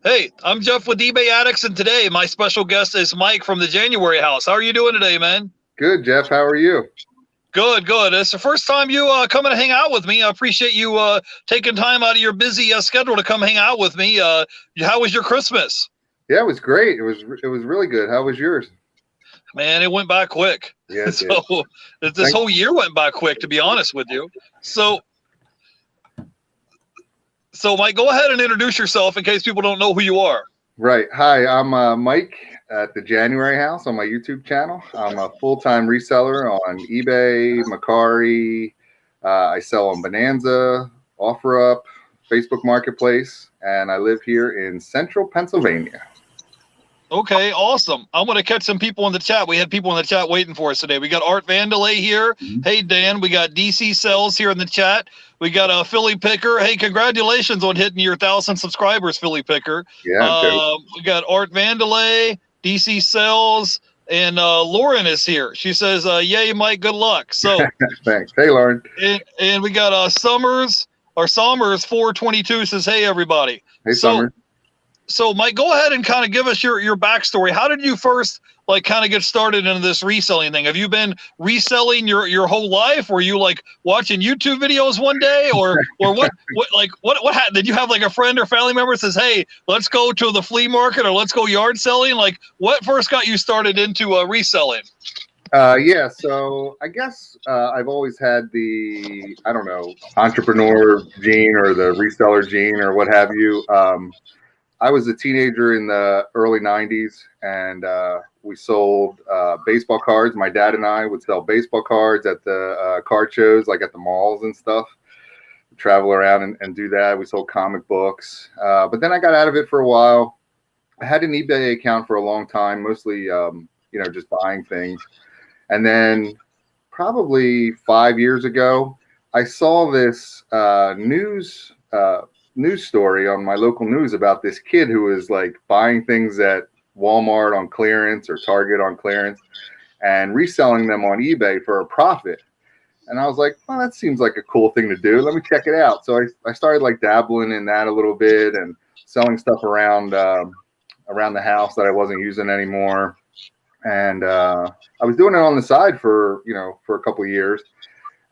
Hey, I'm Jeff with eBay Addicts, and today my special guest is Mike from the January House. How are you doing today, man? Good, Jeff. How are you? Good, good. It's the first time you coming to hang out with me. I appreciate you taking time out of your busy schedule to come hang out with me. How was your Christmas? Yeah, it was great. It was really good. How was yours? Man, it went by quick. Yeah, it did. So this Thank- whole year went by quick, to be honest with you. So Mike, go ahead and introduce yourself in case people don't know who you are. Right. Hi, I'm Mike at the January House on my YouTube channel. I'm a full-time reseller on eBay, Macquarie. I sell on Bonanza, OfferUp, Facebook Marketplace, and I live here in Central Pennsylvania. Okay, awesome. I'm going to catch some people in the chat. We had people in the chat waiting for us today. We got Art Vandelay here. Hey, Dan. We got DC Sells here in the chat. We got a Philly Picker. Hey, congratulations on hitting your 1,000 subscribers, Philly Picker. Yeah, we got Art Vandelay, DC Sells, and Lauren is here. She says, yay, Mike, good luck. So, thanks. Hey, Lauren. and we got Summers 422 says, hey, everybody. Hey, Summer. So, Mike, go ahead and kind of give us your backstory. How did you first kind of get started into this reselling thing? Have you been reselling your whole life? Were you watching YouTube videos one day, or what did you have a friend or family member says, hey, let's go to the flea market or let's go yard selling? What first got you started into reselling? Yeah, so I guess I've always had the, I don't know, entrepreneur gene or the reseller gene or what have you. I was a teenager in the early 90s, and we sold baseball cards. My dad and I would sell baseball cards at the card shows, like at the malls and stuff. We'd travel around and do that. We sold comic books. But then I got out of it for a while. I had an eBay account for a long time, mostly, just buying things. And then probably 5 years ago, I saw this news story on my local news about this kid who was buying things at Walmart on clearance or Target on clearance and reselling them on eBay for a profit. And I was like, well, that seems like a cool thing to do. Let me check it out. So I started dabbling in that a little bit and selling stuff around the house that I wasn't using anymore. And I was doing it on the side for a couple of years.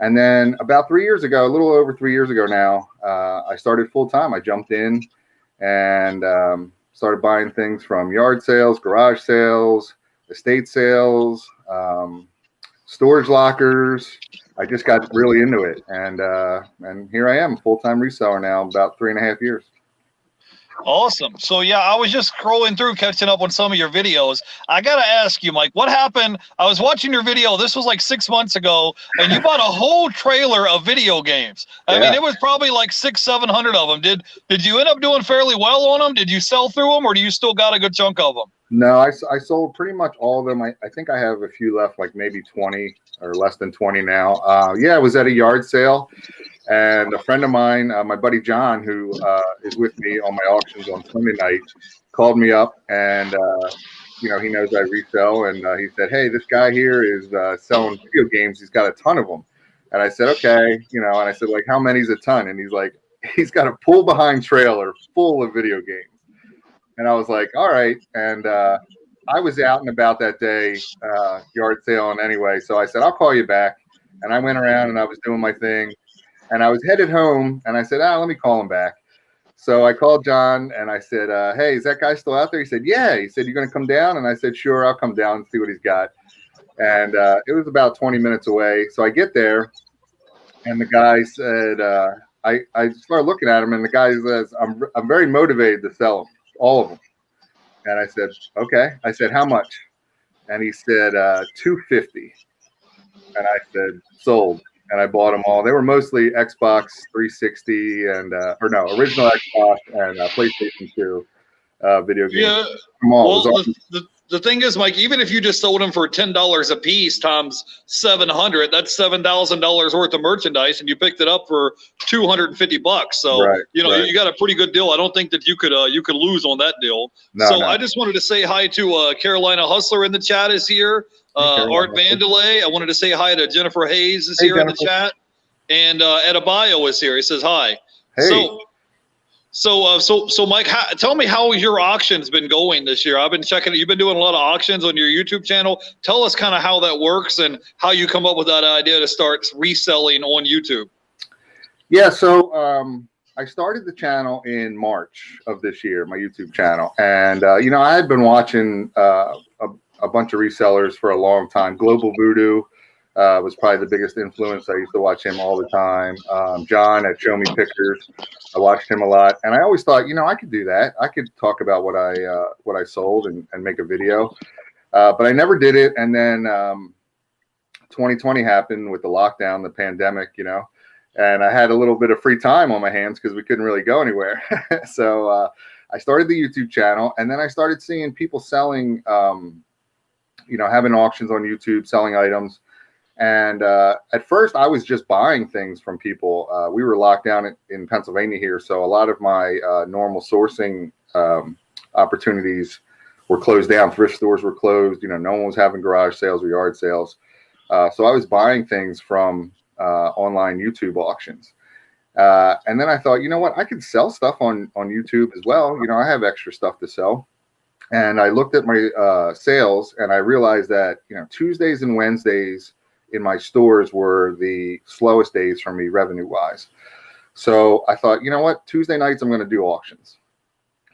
And then about 3 years ago, a little over 3 years ago now, I started full time. I jumped in and started buying things from yard sales, garage sales, estate sales, storage lockers. I just got really into it, and here I am, full time reseller now, about 3.5 years. Awesome. So yeah, I was just scrolling through, catching up on some of your videos. I gotta ask you, Mike, what happened? I was watching your video. This was 6 months ago, and you bought a whole trailer of video games. I mean, it was probably 600-700 of them. Did you end up doing fairly well on them? Did you sell through them, or do you still got a good chunk of them? No, I sold pretty much all of them. I think I have a few left, maybe 20 or less than 20 now. Yeah, I was at a yard sale. And a friend of mine, my buddy John, who is with me on my auctions on Sunday night, called me up, and he knows I resell, and he said, "Hey, this guy here is selling video games. He's got a ton of them." And I said, "Okay," and I said, "How many's a ton?" And he's like, "He's got a pull-behind trailer full of video games." And I was like, "All right." And I was out and about that day, yard selling anyway, so I said, "I'll call you back." And I went around and I was doing my thing. And I was headed home, and I said, let me call him back. So I called John, and I said, hey, is that guy still out there? He said, yeah. He said, you going to come down? And I said, sure, I'll come down and see what he's got. And it was about 20 minutes away. So I get there, and the guy said, I started looking at him, and the guy says, I'm very motivated to sell them, all of them. And I said, okay. I said, how much? And he said, $250. And I said, sold. And I bought them all. They were mostly Xbox 360 and original Xbox and PlayStation 2 video games. Yeah. Well, the thing is, Mike, even if you just sold them for $10 a piece times 700, that's $7,000 worth of merchandise, and you picked it up for $250. So you got a pretty good deal. I don't think that you could lose on that deal. No. I just wanted to say hi to Carolina Hustler in the chat is here. Art Vandelay. I wanted to say hi to Jennifer Hayes is here in the chat, and Adebayo is here. He says hi. Hey. So Mike, tell me how your auction's been going this year. I've been checking it. You've been doing a lot of auctions on your YouTube channel. Tell us kind of how that works and how you come up with that idea to start reselling on YouTube. Yeah, so I started the channel in March of this year, my YouTube channel, and I had been watching a bunch of resellers for a long time. Global Voodoo was probably the biggest influence. I used to watch him all the time. John at Show Me Pictures, I watched him a lot, and I always thought, I could do that. I could talk about what I sold and make a video, but I never did it. And then 2020 happened with the lockdown, the pandemic, and I had a little bit of free time on my hands because we couldn't really go anywhere. So I started the YouTube channel, and then I started seeing people selling, having auctions on YouTube, selling items. And at first, I was just buying things from people. We were locked down in Pennsylvania here, so a lot of my normal sourcing opportunities were closed down. Thrift stores were closed. No one was having garage sales or yard sales. So I was buying things from online YouTube auctions. And then I thought, what? I could sell stuff on YouTube as well. I have extra stuff to sell. And I looked at my sales, and I realized that, Tuesdays and Wednesdays in my stores were the slowest days for me revenue wise. So I thought, Tuesday nights I'm going to do auctions.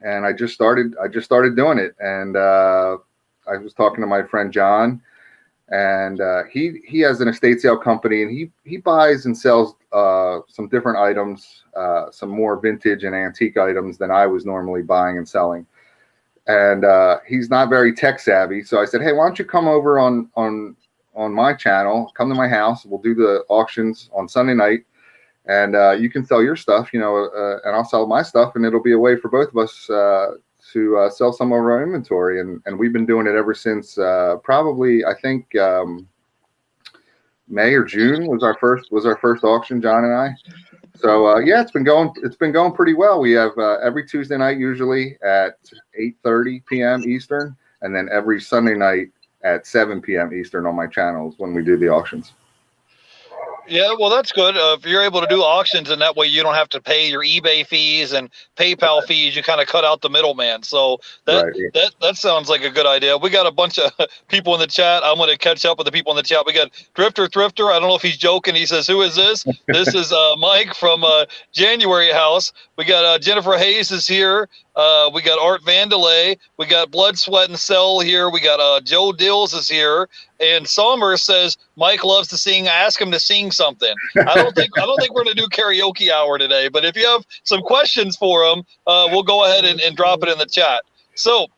And I just started doing it. And I was talking to my friend John, and he has an estate sale company, and he buys and sells some different items, some more vintage and antique items than I was normally buying and selling. And he's not very tech savvy. So I said, hey, why don't you come over on my channel, come to my house. We'll do the auctions on Sunday night, and you can sell your stuff, and I'll sell my stuff, and it'll be a way for both of us to sell some of our inventory. And we've been doing it ever since probably, I think, May or June was our first auction, John and I. So yeah, it's been going pretty well. We have every Tuesday night usually at 8:30 p.m. Eastern, and then every Sunday night at 7 p.m. Eastern on my channels when we do the auctions. Yeah, well, that's good. If you're able to do auctions, and that way you don't have to pay your eBay fees and PayPal fees. You kind of cut out the middleman. So that sounds like a good idea. We got a bunch of people in the chat. I'm going to catch up with the people in the chat. We got Thrifter. I don't know if he's joking. He says, "Who is this?" This is Mike from January House. We got Jennifer Hayes is here. We got Art Vandelay. We got Blood, Sweat, and Cell here. We got Joe Dills is here. And Sommer says Mike loves to sing. Ask him to sing something. I don't think we're going to do karaoke hour today. But if you have some questions for him, we'll go ahead and drop it in the chat. So,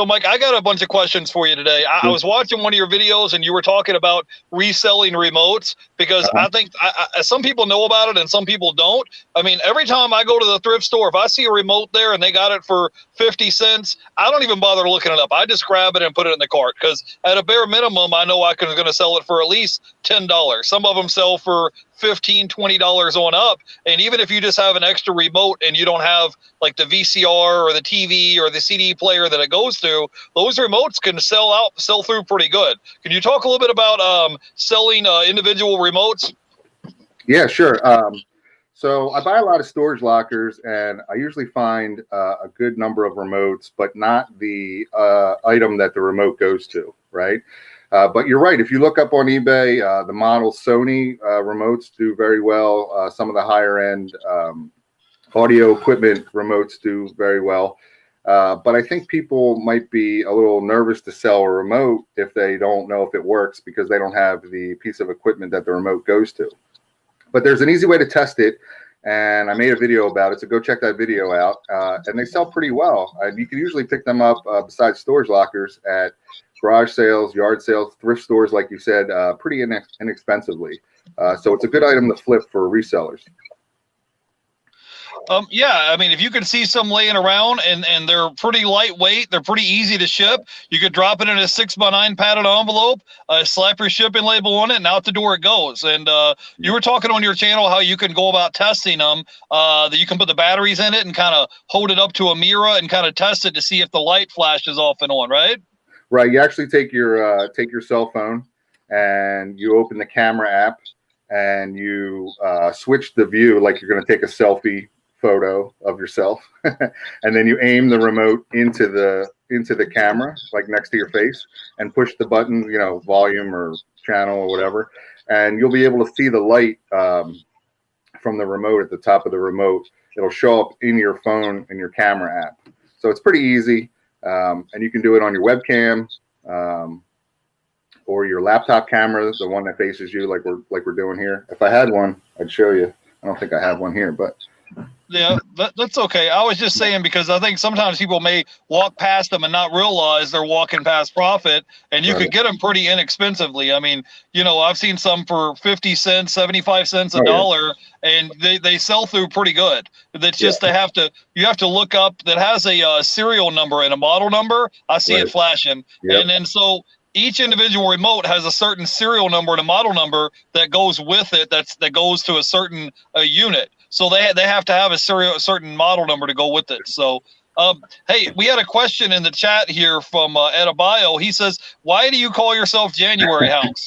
Mike, I got a bunch of questions for you today. I was watching one of your videos, and you were talking about reselling remotes, because I think some people know about it and some people don't. I mean, every time I go to the thrift store, if I see a remote there and they got it for 50 cents, I don't even bother looking it up. I just grab it and put it in the cart, because at a bare minimum, I know I'm going to sell it for at least $10. Some of them sell for $15, $20 on up. And even if you just have an extra remote and you don't have like the VCR or the TV or the CD player that it goes to, those remotes can sell through pretty good. Can you talk a little bit about selling individual remotes? Yeah, sure. So I buy a lot of storage lockers, and I usually find a good number of remotes, but not the item that the remote goes to, right? But you're right. If you look up on eBay, the model Sony remotes do very well. Some of the higher end audio equipment remotes do very well. But I think people might be a little nervous to sell a remote if they don't know if it works, because they don't have the piece of equipment that the remote goes to. But there's an easy way to test it, and I made a video about it, so go check that video out. And they sell pretty well. You can usually pick them up besides storage lockers at garage sales, yard sales, thrift stores, like you said, pretty inexpensively. So it's a good item to flip for resellers. Yeah, I mean, if you can see some laying around and they're pretty lightweight, they're pretty easy to ship. You could drop it in a 6x9 padded envelope, slap your shipping label on it, and out the door it goes. And you were talking on your channel how you can go about testing them, that you can put the batteries in it and kind of hold it up to a mirror and kind of test it to see if the light flashes off and on, right? Right. You actually take your cell phone and you open the camera app and you switch the view like you're going to take a selfie photo of yourself, and then you aim the remote into the camera, like next to your face, and push the button, volume or channel or whatever, and you'll be able to see the light from the remote at the top of the remote. It'll show up in your phone in your camera app. So it's pretty easy, and you can do it on your webcam or your laptop camera, the one that faces you, like we're doing here. If I had one, I'd show you. I don't think I have one here, but yeah, that's okay. I was just saying because I think sometimes people may walk past them and not realize they're walking past profit, and you could get them pretty inexpensively. I mean, I've seen some for 50 cents, 75 cents, a dollar, and they sell through pretty good. That's just you have to look up that has a serial number and a model number. I see it flashing, and then so each individual remote has a certain serial number and a model number that goes with it. That goes to a certain unit. So they have to have a certain model number to go with it. So, hey, we had a question in the chat here from Edabio. He says, "Why do you call yourself January House?"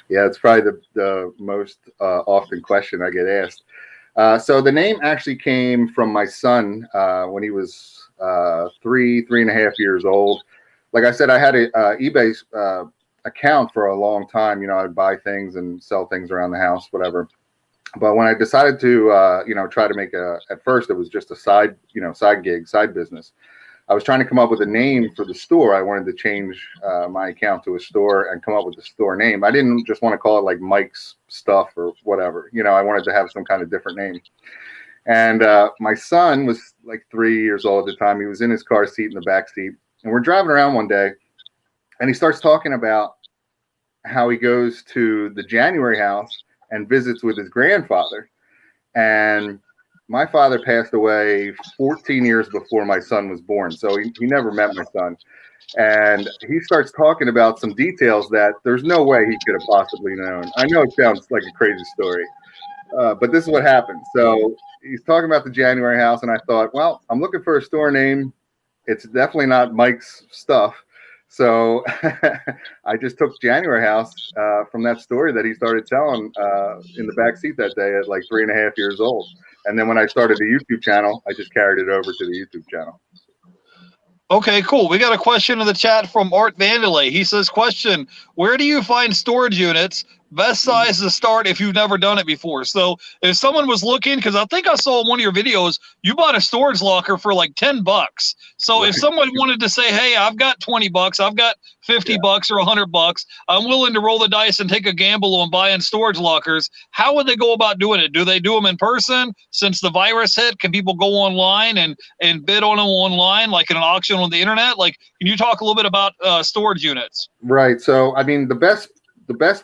Yeah, it's probably the most often question I get asked. So the name actually came from my son when he was 3.5 years old. Like I said, I had a eBay account for a long time. I'd buy things and sell things around the house, whatever. But when I decided to, try to make at first it was just a side gig, side business. I was trying to come up with a name for the store. I wanted to change my account to a store and come up with a store name. I didn't just want to call it like Mike's Stuff or whatever. I wanted to have some kind of different name. And my son was like 3 years old at the time. He was in his car seat in the back seat. And we're driving around one day, and he starts talking about how he goes to the January House and visits with his grandfather. And my father passed away 14 years before my son was born. So he never met my son. And he starts talking about some details that there's no way he could have possibly known. I know it sounds like a crazy story, but this is what happened. So he's talking about the January House, and I thought, well, I'm looking for a store name. It's definitely not Mike's Stuff. So I just took January House from that story that he started telling in the back seat that day at like 3.5 years old. And then when I started the YouTube channel, I just carried it over to the YouTube channel. Okay, cool. We got a question in the chat from Art Vandalay. He says, question, where do you find storage units? Best size to start if you've never done it before. So if someone was looking, because I think I saw in one of your videos, you bought a storage locker for like $10. So if someone wanted to say, hey, I've got $20, I've got $50 or $100, I'm willing to roll the dice and take a gamble on buying storage lockers, how would they go about doing it? Do they do them in person? Since the virus hit, can people go online and bid on them online, like in an auction on the internet? Like, can you talk a little bit about storage units? Right. So, I mean, the best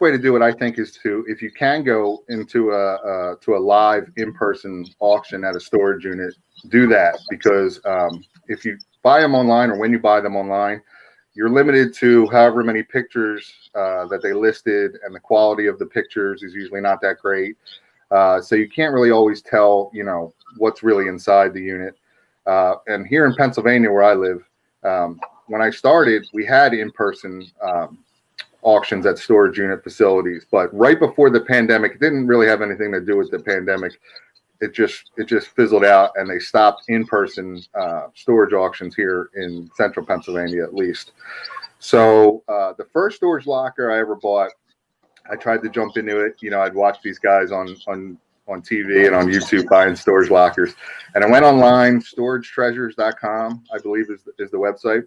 way to do it, I think, is if you can go into a live in-person auction at a storage unit, do that, because if you buy them online or when you buy them online, you're limited to however many pictures that they listed, and the quality of the pictures is usually not that great. So you can't really always tell, what's really inside the unit. And here in Pennsylvania, where I live, when I started, we had in-person auctions at storage unit facilities, but right before the pandemic, it didn't really have anything to do with the pandemic. It just fizzled out, and they stopped in-person storage auctions here in central Pennsylvania, at least. So the first storage locker I ever bought, I tried to jump into it. I'd watch these guys on TV and on YouTube buying storage lockers, and I went online, storagetreasures.com, I believe is the website.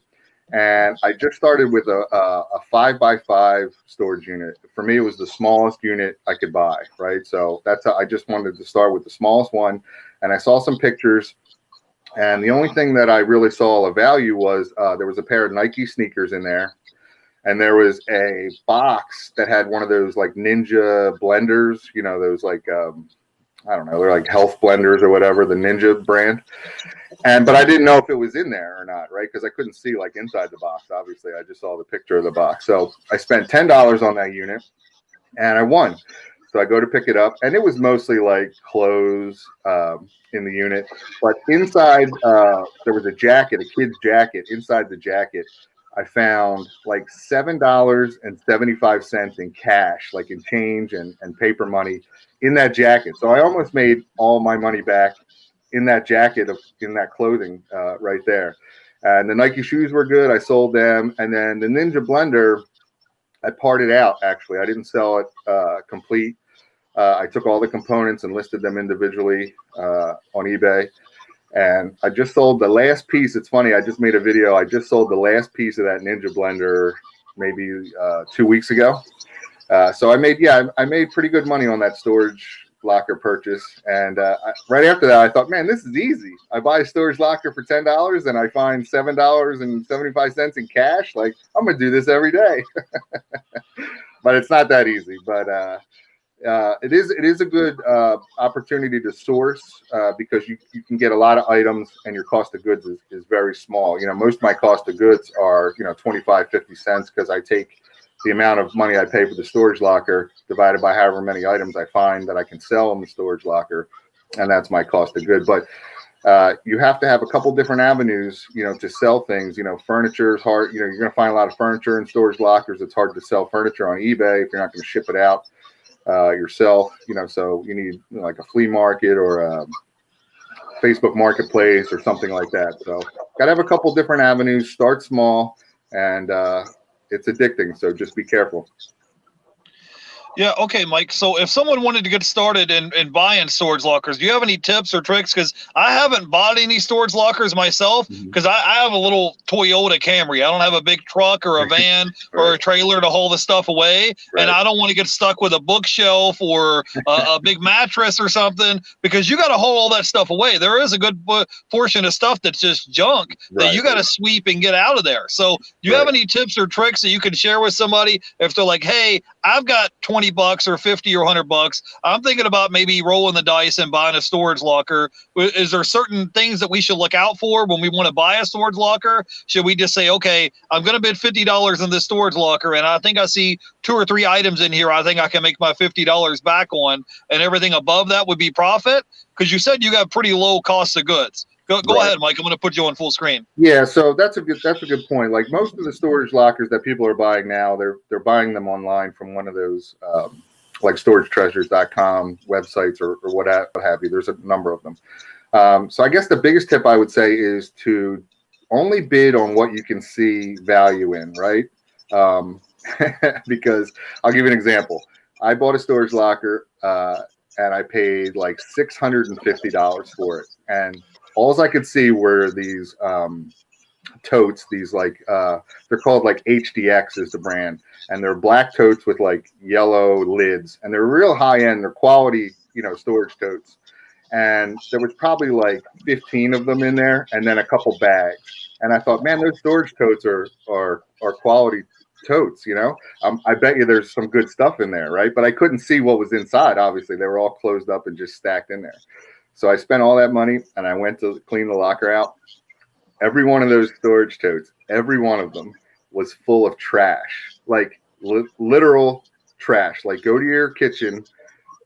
And I just started with a 5x5 storage unit. For me, it was the smallest unit I could buy, right? So that's how I just wanted to start with the smallest one. And I saw some pictures, and the only thing that I really saw a value was there was a pair of Nike sneakers in there, and there was a box that had one of those like Ninja blenders, those like I don't know, they're like health blenders or whatever, the Ninja brand. But I didn't know if it was in there or not, right? Because I couldn't see like inside the box. Obviously, I just saw the picture of the box. So I spent $10 on that unit, and I won. So I go to pick it up, and it was mostly like clothes in the unit. But inside, there was a jacket, a kid's jacket. Inside the jacket, I found like $7.75 in cash, like in change and paper money in that jacket. So I almost made all my money back in that jacket in that clothing right there. And the Nike shoes were good. I sold them. And then the Ninja blender, I parted out, actually. I didn't sell it complete. I took all the components and listed them individually on eBay. And I just sold the last piece. It's funny. I just made a video. I just sold the last piece of that Ninja blender maybe 2 weeks ago. So I made pretty good money on that storage locker purchase. And right after that, I thought, man, this is easy. I buy a storage locker for $10 and I find $7.75 in cash. Like, I'm going to do this every day. But it's not that easy. But it is a good opportunity to source because you can get a lot of items and your cost of goods is very small. You know, most of my cost of goods are, 25, 50 cents because I take the amount of money I pay for the storage locker divided by however many items I find that I can sell in the storage locker, and that's my cost of good. But you have to have a couple different avenues, to sell things. Furniture is hard. You're going to find a lot of furniture in storage lockers. It's hard to sell furniture on eBay if you're not going to ship it out yourself. So you need like a flea market or a Facebook Marketplace or something like that. So got to have a couple different avenues. Start small, and it's addicting, so just be careful. Yeah, okay, Mike. So if someone wanted to get started in buying storage lockers, do you have any tips or tricks? Because I haven't bought any storage lockers myself because I have a little Toyota Camry. I don't have a big truck or a van or a trailer to haul the stuff away. Right. And I don't want to get stuck with a bookshelf or a big mattress or something because you got to haul all that stuff away. There is a good portion of stuff that's just junk that you got to sweep and get out of there. So do you have any tips or tricks that you can share with somebody if they're like, hey, I've got $20 or $50 or $100. I'm thinking about maybe rolling the dice and buying a storage locker. Is there certain things that we should look out for when we want to buy a storage locker? Should we just say, okay, I'm going to bid $50 in this storage locker, and I think I see 2 or 3 items in here I think I can make my $50 back on, and everything above that would be profit? Because you said you got pretty low cost of goods. Go ahead, Mike. I'm going to put you on full screen. Yeah, so that's a good point. Like most of the storage lockers that people are buying now, they're buying them online from one of those like storagetreasures.com websites or what have you. There's a number of them. So I guess the biggest tip I would say is to only bid on what you can see value in, right? Because I'll give you an example. I bought a storage locker and I paid like $650 for it, and all I could see were these totes, these like they're called like HDX is the brand, and they're black totes with like yellow lids, and they're real high end, they're quality, storage totes. And there was probably like 15 of them in there, and then a couple bags. And I thought, man, those storage totes are quality totes, I bet you there's some good stuff in there, right? But I couldn't see what was inside. Obviously, they were all closed up and just stacked in there. So I spent all that money and I went to clean the locker out. Every one of those storage totes, every one of them was full of trash, like literal trash. Like go to your kitchen,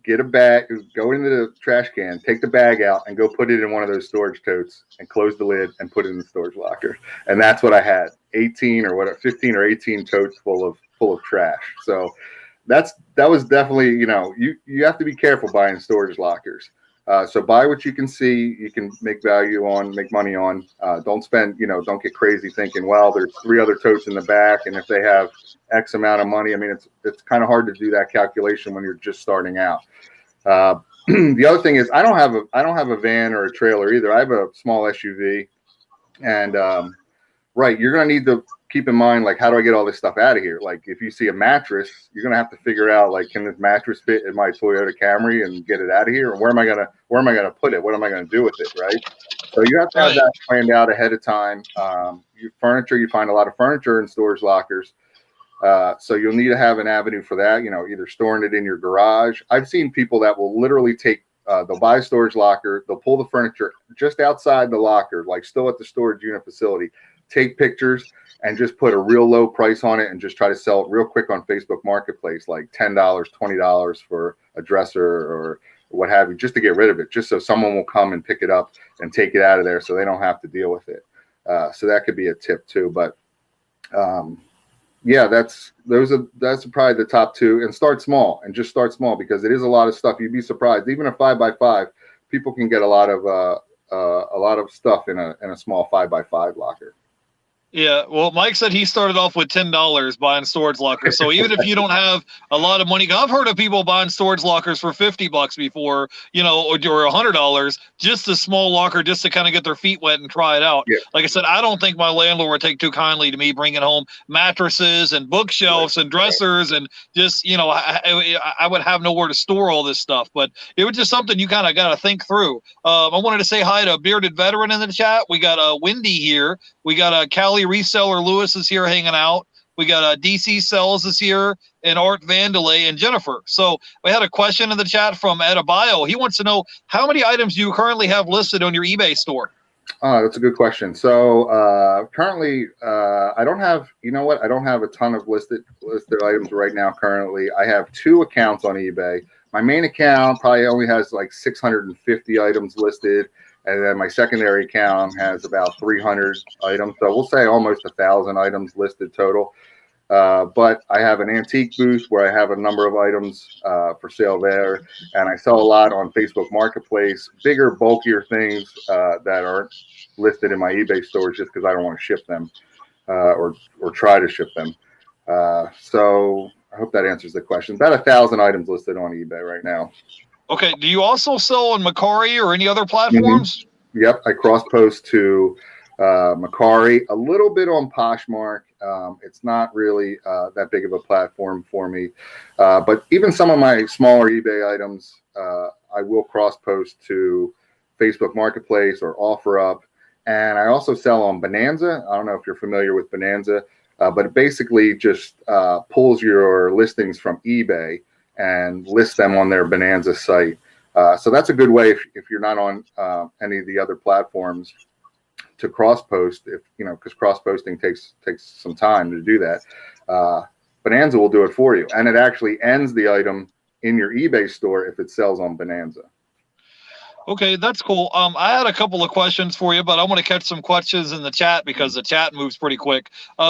get a bag, go into the trash can, take the bag out and go put it in one of those storage totes and close the lid and put it in the storage locker. And that's what I had, 15 or 18 totes full of trash. So that was definitely, you have to be careful buying storage lockers. So buy what you can see, you can make money on. Don't spend, don't get crazy thinking, well, there's 3 other totes in the back, and if they have X amount of money, I mean, it's kind of hard to do that calculation when you're just starting out. The other thing is I don't have a van or a trailer either. I have a small SUV, and you're gonna need to keep in mind, like, how do I get all this stuff out of here? Like, if you see a mattress, you're gonna have to figure out, like, can this mattress fit in my Toyota Camry and get it out of here? Or where am I gonna put it? What am I gonna do with it? Right. So you have to have that planned out ahead of time. You find a lot of furniture in storage lockers. So you'll need to have an avenue for that, either storing it in your garage. I've seen people that will literally they'll buy a storage locker, they'll pull the furniture just outside the locker, like still at the storage unit facility, take pictures and just put a real low price on it and just try to sell it real quick on Facebook Marketplace, like $10, $20 for a dresser or what have you, just to get rid of it, just so someone will come and pick it up and take it out of there so they don't have to deal with it. So that could be a tip too. But that's probably the top 2. And start small, because it is a lot of stuff. You'd be surprised. Even a 5x5, people can get a lot of stuff in a small 5x5 locker. Yeah, well, Mike said he started off with $10 buying storage lockers. So even if you don't have a lot of money, I've heard of people buying storage lockers for $50 before, or $100, just a small locker just to kind of get their feet wet and try it out. Yeah. Like I said, I don't think my landlord would take too kindly to me bringing home mattresses and bookshelves and dressers and just, I would have nowhere to store all this stuff. But it was just something you kind of got to think through. I wanted to say hi to a bearded veteran in the chat. We got Wendy here. We got Cali Reseller Lewis is here hanging out. We got DC Sells is here, and Art Vandelay and Jennifer. So we had a question in the chat from Adebayo. He wants to know how many items you currently have listed on your eBay store. That's a good question. So currently, I don't have. I don't have a ton of listed items right now. Currently, I have 2 accounts on eBay. My main account probably only has like 650 items listed. And then my secondary account has about 300 items. So we'll say almost 1,000 items listed total. But I have an antique booth where I have a number of items for sale there. And I sell a lot on Facebook Marketplace, bigger, bulkier things that aren't listed in my eBay stores just because I don't want to ship them or try to ship them. So I hope that answers the question. About 1,000 items listed on eBay right now. Okay. Do you also sell on Macquarie or any other platforms? Mm-hmm. Yep. I cross-post to Macquarie, a little bit on Poshmark. It's not really that big of a platform for me. But even some of my smaller eBay items, I will cross-post to Facebook Marketplace or OfferUp. And I also sell on Bonanza. I don't know if you're familiar with Bonanza, but it basically just pulls your listings from eBay and list them on their Bonanza site. So that's a good way if you're not on any of the other platforms to cross-post, because cross-posting takes some time to do that. Bonanza will do it for you, and it actually ends the item in your eBay store if it sells on Bonanza. Okay, that's cool. I had a couple of questions for you, but I want to catch some questions in the chat because the chat moves pretty quick.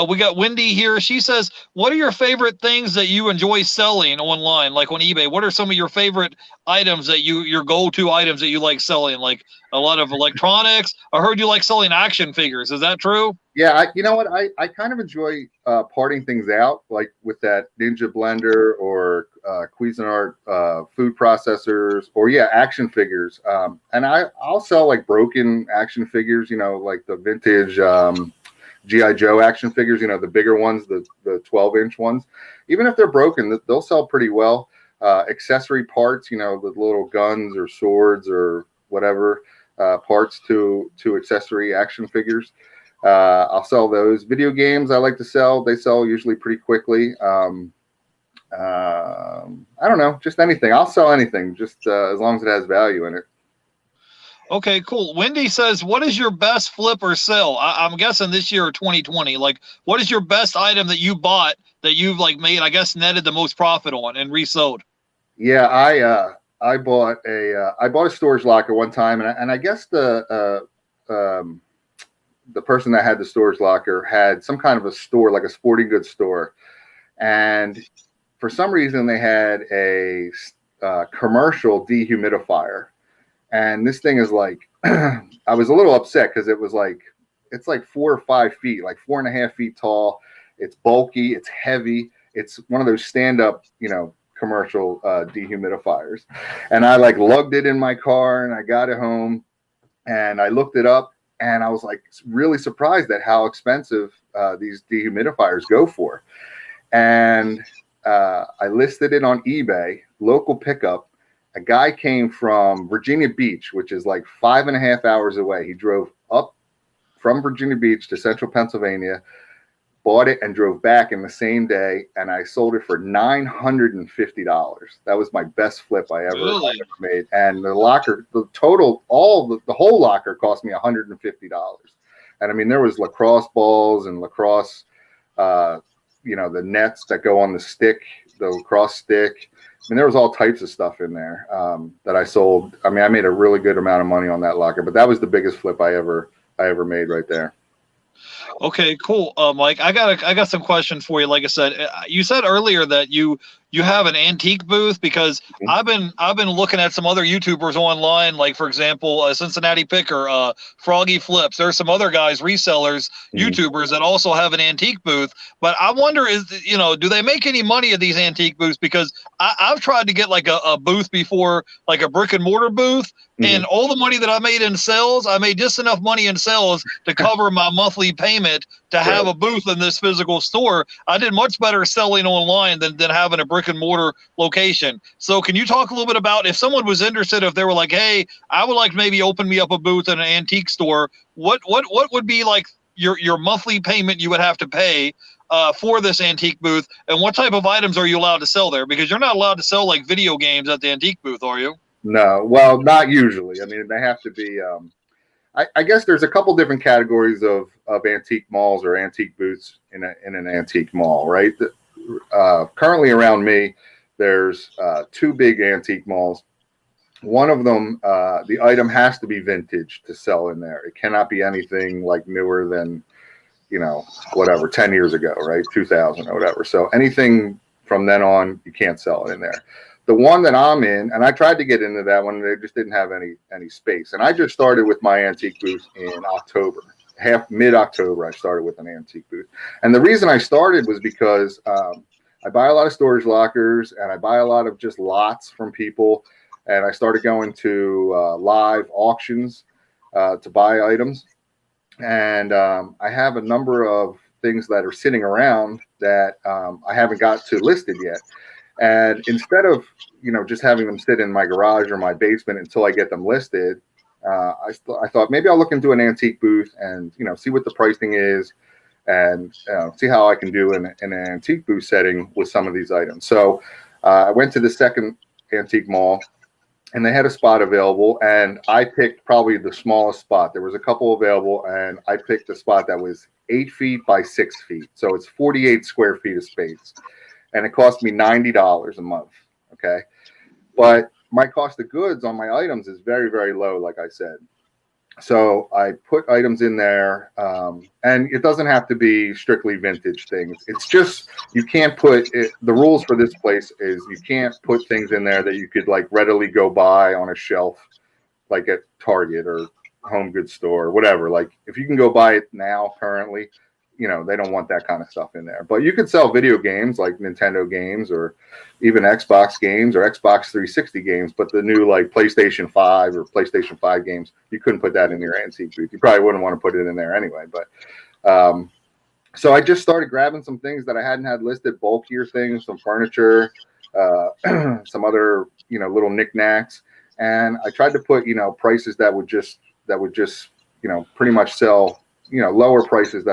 We got Wendy here. She says, what are your favorite things that you enjoy selling online, like on eBay? What are some of your favorite items that your go-to items that you like selling? Like a lot of electronics. I heard you like selling action figures. Is that true? Yeah, you know what? I kind of enjoy parting things out, like with that Ninja blender or Cuisinart food processors, or action figures. And I'll sell like broken action figures, like the vintage G.I. Joe action figures, the bigger ones, the 12-inch ones. Even if they're broken, they'll sell pretty well. Accessory parts, the little guns or swords or whatever parts to accessory action figures. I'll sell those. Video games I like to sell. They sell usually pretty quickly. I don't know, just anything. I'll sell anything, just as long as it has value in it. Okay, cool. Wendy says, what is your best flip or sell? I'm guessing this year or 2020. Like, what is your best item that you bought that you've made, I guess, netted the most profit on and resold? Yeah, I bought a storage locker one time, and I guess the person that had the storage locker had some kind of a store, like a sporting goods store. And for some reason they had a commercial dehumidifier. And this thing is like, I was a little upset because it's like 4 or 5 feet, like 4.5 feet tall. It's bulky, it's heavy. It's one of those stand-up, commercial dehumidifiers. And I lugged it in my car and I got it home and I looked it up. And I was really surprised at how expensive these dehumidifiers go for. And I listed it on eBay, local pickup. A guy came from Virginia Beach, which is like 5.5 hours away. He drove up from Virginia Beach to central Pennsylvania, bought it, and drove back in the same day. And I sold it for $950. That was my best flip I ever made. And the locker, the whole locker cost me $150. And I mean, there was lacrosse balls and lacrosse, the nets that go on the stick, the lacrosse stick. I mean, there was all types of stuff in there that I sold. I mean, I made a really good amount of money on that locker, but that was the biggest flip I ever made right there. Okay, cool. Mike, I got some questions for you. Like I said, you said earlier that you you have an antique booth? Because I've been looking at some other YouTubers online, like for example, Cincinnati Picker, Froggy Flips. There's some other guys, resellers, YouTubers that also have an antique booth. But I wonder, do they make any money at these antique booths? Because I've tried to get like a booth before, like a brick and mortar booth, and all the money that I made in sales, I made just enough money in sales to cover my monthly payment to have a booth in this physical store. I did much better selling online than having a brick and mortar location. So can you talk a little bit about if someone was interested, if they were like, hey, I would like to maybe open me up a booth in an antique store, what would be like your monthly payment you would have to pay for this antique booth, and what type of items are you allowed to sell there? Because you're not allowed to sell like video games at the antique booth, are you? No, well, not usually. I mean, they have to be. I guess there's a couple different categories of antique malls or antique booths in an antique mall, right? Currently around me, there's 2 big antique malls. One of them, the item has to be vintage to sell in there. It cannot be anything like newer than, whatever, 10 years ago, right? 2000 or whatever. So anything from then on, you can't sell it in there. The one that I'm in, and I tried to get into that one, they just didn't have any space. And I just started with my antique booth in October, mid-October. I started with an antique booth, and the reason I started was because I buy a lot of storage lockers, and I buy a lot of just lots from people, and I started going to live auctions to buy items, and I have a number of things that are sitting around that I haven't got to listed yet. And instead of, just having them sit in my garage or my basement until I get them listed, I thought maybe I'll look into an antique booth and, see what the pricing is and see how I can do in an antique booth setting with some of these items. So I went to the second antique mall, and they had a spot available, and I picked probably the smallest spot. There was a couple available, and I picked a spot that was 8 feet by 6 feet. So it's 48 square feet of space. And it cost me $90 a month. Okay. But my cost of goods on my items is very, very low, like I said. So I put items in there, and it doesn't have to be strictly vintage things. It's just, you can't put it, the rules for this place is you can't put things in there that you could like readily go buy on a shelf, like at Target or Home Goods store or whatever. Like if you can go buy it now currently, they don't want that kind of stuff in there. But you could sell video games like Nintendo games or even Xbox games or Xbox 360 games. But the new like PlayStation 5 or PlayStation 5 games, you couldn't put that in your antique booth. You probably wouldn't want to put it in there anyway. But so I just started grabbing some things that I hadn't had listed, bulkier things, some furniture, some other, little knickknacks. And I tried to put, prices that would just, pretty much sell, lower prices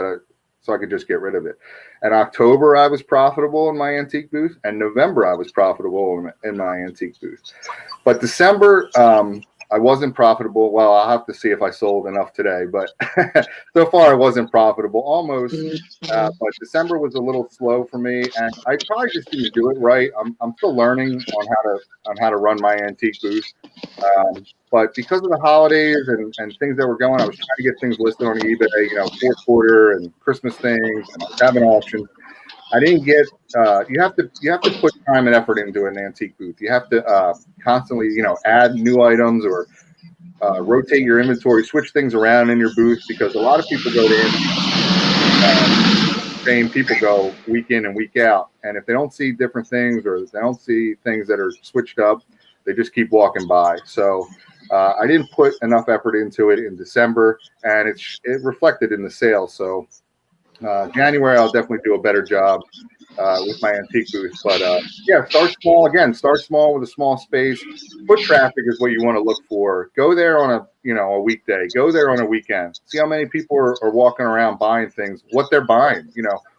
so I could just get rid of it. In October, I was profitable in my antique booth, and November, I was profitable in my antique booth. But December, I wasn't profitable. Well, I'll have to see if I sold enough today, but so far I wasn't profitable, almost. But December was a little slow for me, and I probably just didn't do it right. I'm still learning on how to run my antique booth. But because of the holidays and things that were going, I was trying to get things listed on eBay, fourth quarter and Christmas things, and I was having auctions. I didn't get. You have to put time and effort into an antique booth. You have to constantly, add new items or rotate your inventory, switch things around in your booth, because a lot of people go to same people go week in and week out, and if they don't see different things or they don't see things that are switched up, they just keep walking by. So I didn't put enough effort into it in December, and it reflected in the sales. So January, I'll definitely do a better job with my antique booth. But yeah, start small again. Start small with a small space. Foot traffic is what you want to look for. Go there on a weekday. Go there on a weekend. See how many people are walking around buying things, what they're buying,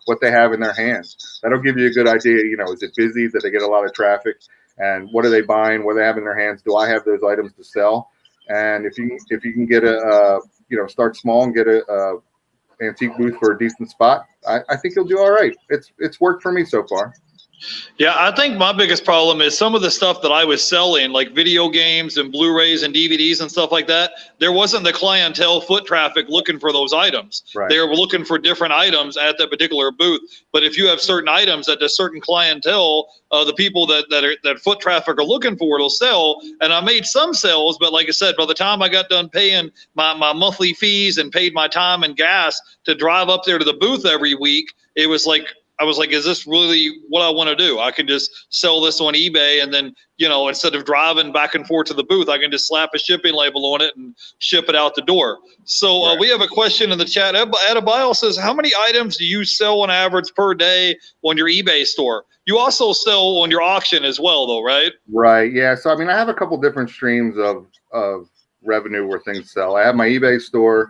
what they have in their hands. That'll give you a good idea. Is it busy? Did they get a lot of traffic? And what are they buying? What do they have in their hands? Do I have those items to sell? And if you can get start small and get a antique booth for a decent spot, I think you'll do all right. It's worked for me so far. Yeah, I think my biggest problem is some of the stuff that I was selling, like video games and Blu-rays and DVDs and stuff like that. There wasn't the clientele foot traffic looking for those items. Right. They were looking for different items at that particular booth. But if you have certain items that a certain clientele, the people that foot traffic are looking for, it'll sell. And I made some sales, but like I said, by the time I got done paying my monthly fees and paid my time and gas to drive up there to the booth every week, it was like, I was like, is this really what I want to do? I can just sell this on eBay and then, instead of driving back and forth to the booth, I can just slap a shipping label on it and ship it out the door. So Right. we have a question in the chat. Adebayo says, how many items do you sell on average per day on your eBay store? You also sell on your auction as well, though, right? Right. Yeah. So, I mean, I have a couple different streams of revenue where things sell. I have my eBay store.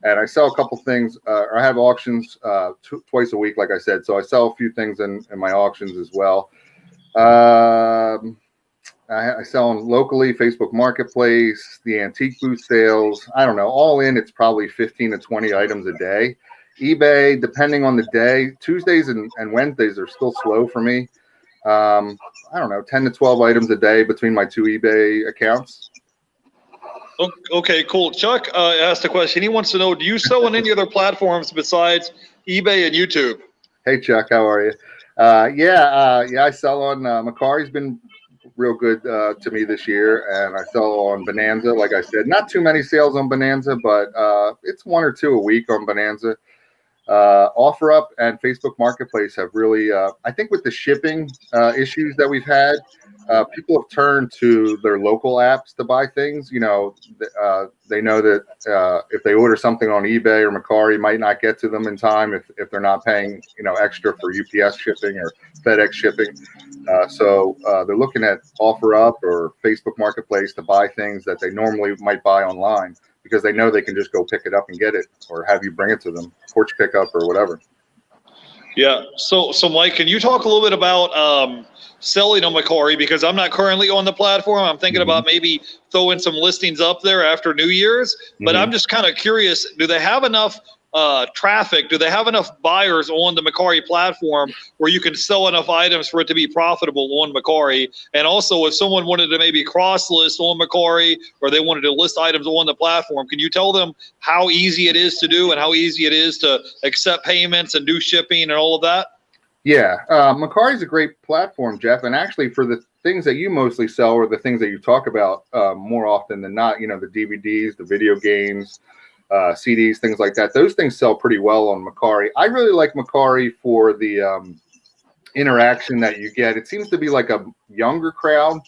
And I sell a couple things, or I have auctions twice a week, like I said. So I sell a few things in my auctions as well. I sell them locally, Facebook Marketplace, the antique booth sales. I don't know. All in, it's probably 15 to 20 items a day. eBay, depending on the day, Tuesdays and Wednesdays are still slow for me. I don't know, 10 to 12 items a day between my two eBay accounts. Okay, cool. Chuck asked a question. He wants to know, do you sell on any other platforms besides eBay and YouTube? Hey, Chuck, how are you? Yeah, I sell on Macquarie's been real good to me this year, and I sell on Bonanza. Like I said, not too many sales on Bonanza, but it's 1 or 2 a week on Bonanza. OfferUp and Facebook Marketplace have really, I think with the shipping issues that we've had, people have turned to their local apps to buy things. They know that if they order something on eBay or Macquarie, it might not get to them in time if they're not paying, extra for UPS shipping or FedEx shipping. So they're looking at OfferUp or Facebook Marketplace to buy things that they normally might buy online, because they know they can just go pick it up and get it, or have you bring it to them, porch pickup or whatever. Yeah. So Mike, can you talk a little bit about selling on Macquarie? Because I'm not currently on the platform. I'm thinking about maybe throwing some listings up there after New Year's. But I'm just kind of curious, do they have enough traffic? Do they have enough buyers on the Macquarie platform where you can sell enough items for it to be profitable on Macquarie? And also, if someone wanted to maybe cross list on Macquarie, or they wanted to list items on the platform, can you tell them how easy it is to do and how easy it is to accept payments and do shipping and all of that? Yeah, Macquarie is a great platform, Jeff. And actually, for the things that you mostly sell, or the things that you talk about more often than not, the DVDs, the video games, CDs, things like that, those things sell pretty well on Macquarie. I really like Macquarie for the interaction that you get. It seems to be like a younger crowd,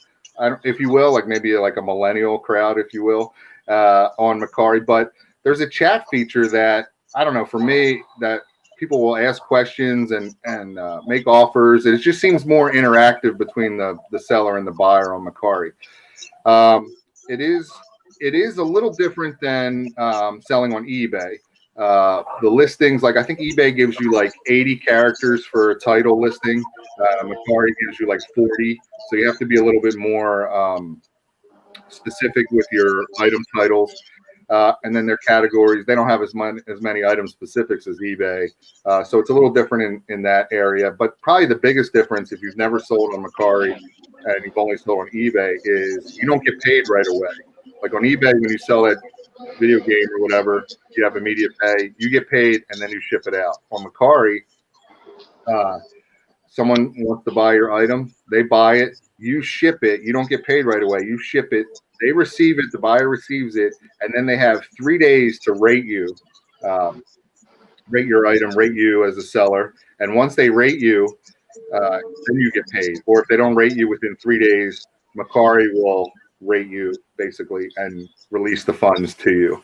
if you will, like maybe like a millennial crowd, if you will, on Macquarie. But there's a chat feature that, I don't know, for me, that people will ask questions and make offers. It just seems more interactive between the seller and the buyer on Macquarie. It is a little different than selling on eBay. The listings, like I think eBay gives you like 80 characters for a title listing. Macquarie gives you like 40. So you have to be a little bit more specific with your item titles. And then their categories, they don't have as many item specifics as eBay. So it's a little different in that area. But probably the biggest difference, if you've never sold on Macquarie and you've only sold on eBay, is you don't get paid right away. Like on eBay, when you sell that video game or whatever, you have immediate pay. You get paid and then you ship it out. On Macquarie, someone wants to buy your item, they buy it, you ship it. You don't get paid right away. You ship it. They receive it, the buyer receives it, and then they have 3 days to rate you, rate your item, rate you as a seller. And once they rate you, then you get paid. Or if they don't rate you within 3 days, Macquarie will rate you basically and release the funds to you.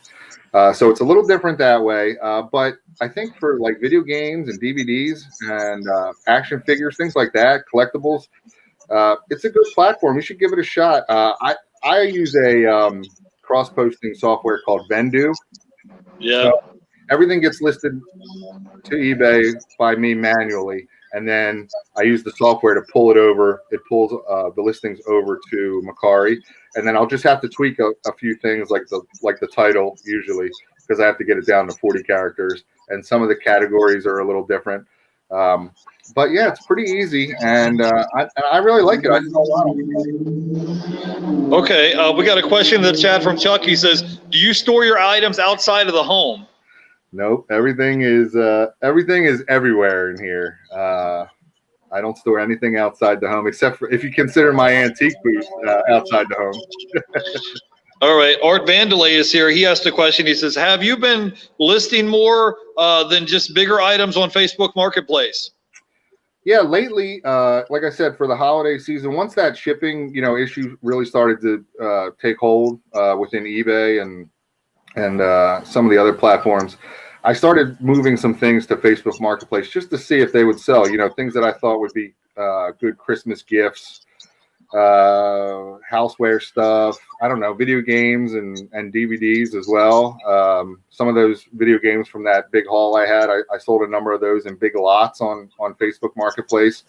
So it's a little different that way. But I think for like video games and DVDs and action figures, things like that, collectibles, it's a good platform. You should give it a shot. I use a cross-posting software called Vendu. Yeah. So everything gets listed to eBay by me manually, and then I use the software to pull it over. It pulls the listings over to Macquarie, and then I'll just have to tweak a few things like the title usually, because I have to get it down to 40 characters, and some of the categories are a little different. But yeah, it's pretty easy, and I really like it. I sell a lot of it. Okay, we got a question in the chat from Chuck. He says, "Do you store your items outside of the home?" Nope, everything is everywhere in here. I don't store anything outside the home, except for if you consider my antique booth outside the home. All right, Art Vandelay is here. He asked a question. He says, "Have you been listing more than just bigger items on Facebook Marketplace?" Yeah, lately, like I said, for the holiday season, once that shipping, issue really started to take hold within eBay and some of the other platforms, I started moving some things to Facebook Marketplace just to see if they would sell. Things that I thought would be good Christmas gifts, houseware stuff. I don't know, video games and DVDs as well. Some of those video games from that big haul I had, I sold a number of those in big lots on Facebook Marketplace.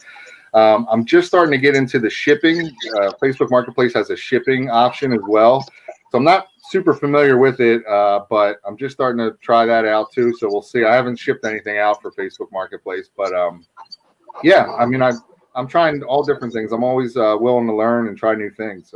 I'm just starting to get into the shipping. Facebook Marketplace has a shipping option as well. So I'm not super familiar with it, but I'm just starting to try that out too. So we'll see. I haven't shipped anything out for Facebook Marketplace, but yeah, I mean, I'm trying all different things. I'm always willing to learn and try new things.